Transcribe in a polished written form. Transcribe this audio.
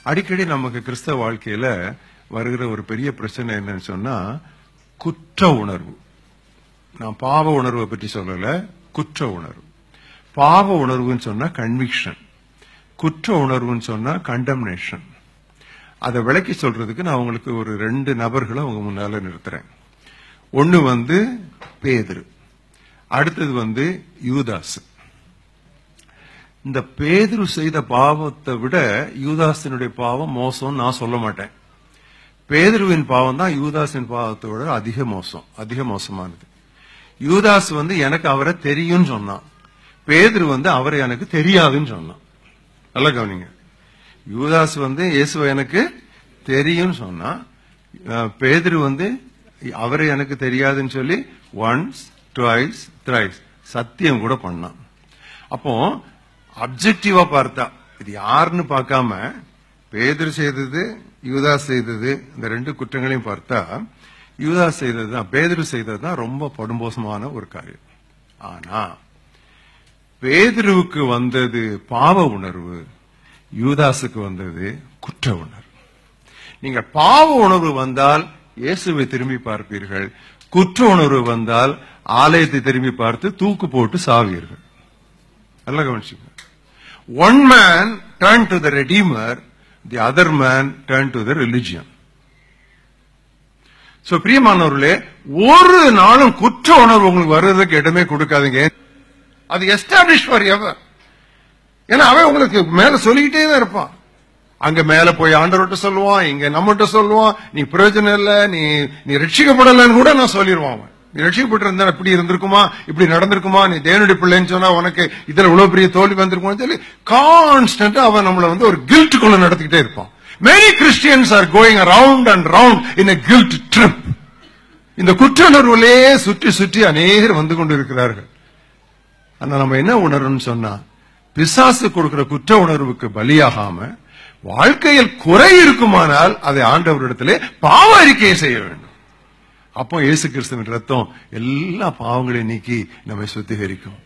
அடிக்கடி நமக்கு கிறிஸ்தவ வாழ்க்கையில வருகிற ஒரு பெரிய பிரச்சனை என்னன்னு சொன்னா குற்ற உணர்வு. நான் பாவ உணர்வை பற்றி சொல்லல, குற்ற உணர்வு. பாவ உணர்வுன்னு சொன்னா கன்விக்ஷன், குற்ற உணர்வுன்னு சொன்னா கண்டம்னேஷன். அதை விளக்கி சொல்றதுக்கு நான் உங்களுக்கு ஒரு 2 நபர்களை உங்க முன்னால நிறுத்துறேன். ஒன்னு பேதுரு, அடுத்தது யூதாஸ். இந்த பேதுரு செய்த பாவத்தை விட யூதாஸினுடைய பாவம் மோசம் நான் சொல்ல மாட்டேன். பேதுருவின் பாவம் தான் யூதாஸின் பாவத்தை விட அதிக மோசமானது. யூதாஸ் எனக்கு அவரை தெரியும் சொன்னான், பேதுரு அவரை எனக்கு தெரியாதுன்னு சொன்னான். நல்லா கவனிங்க, யூதாஸ் இயேசுவை எனக்கு தெரியும் சொன்னா, பேதுரு அவரை எனக்கு தெரியாதுன்னு சொல்லி ஒன்ஸ் ட்வைஸ் த்ரைஸ் சத்தியம் கூட பண்ணான். அப்போ அப்ஜெக்டிவா பார்த்தா, இது யாருன்னு பார்க்காம பேதுரு செய்தது யூதாஸ் செய்தது இந்த 2 குற்றங்களையும் பார்த்தா யூதாஸ் செய்ததுதான், பேதுரு செய்ததுதான் ரொம்ப படுமோசமான ஒரு காரியம். ஆனா பேதுருவுக்கு வந்தது பாவ உணர்வு, யூதாஸுக்கு வந்தது குற்ற உணர்வு. நீங்க பாவ உணர்வு வந்தால் இயேசுவை திரும்பி பார்ப்பீர்கள், குற்ற உணர்வு வந்தால் ஆலயத்தை திரும்பி பார்த்து தூக்கு போட்டு சாவீர்கள். நல்லா கவனிச்சுங்க. One man turned to the Redeemer, the other man turned to the religion. So பிரியமானவர்களே, ஒரு நாளும் குற்ற உணர்வு உங்களுக்கு வர்றதுக்கு இடமே கொடுக்காதீங்க. அது எஸ்டாப்ளிஷ் ஃபார் எவர். ஏன்னா அவன் உங்களுக்கு மேல சொல்லிக்கிட்டே தான் இருப்பான். அங்க மேல போய் ஆண்டவர்கிட்ட சொல்லுவான், இங்க நம்மகிட்ட சொல்லுவான், நீ பிரயோஜனம் இல்ல, நீ ரட்சிக்கப்படலன்னு கூட நான் சொல்லிடுவான். நீ ரட்சிக்கப்பட்டு இருந்தா இப்படி இருந்திருக்குமா, இப்படி நடந்திருக்குமா, நீ தேவனுடைய பிள்ளைன்னு சொன்னா உனக்கு இதுல இவ்வளவு பெரிய தோல்வி வந்திருக்கும்னு சொல்லி கான்ஸ்டன்டா அவன் நம்மள ஒரு கில்ட்டுக்குள்ள நடத்திக்கிட்டே இருப்பான். Many Christians are going around and round in a guilt trip. இந்த குற்றுணர்வுலே சுற்றி சுற்றி அநேகர் வந்து கொண்டு இருக்கிறார்கள். ஆனா நம்ம என்ன உணர்வுன்னு சொன்னா, பிசாசு கொடுக்கிற குற்ற உணர்வுக்கு பலியாகாம வாழ்க்கையில் குறை இருக்குமானால் அதை ஆண்டவரிடத்திலே பாவ அறிக்கையை செய்ய வேண்டும். அப்போ இயேசு கிறிஸ்துவின் ரத்தம் எல்லா பாவங்களையும் நீக்கி நம்மை சுத்திகரிக்கும்.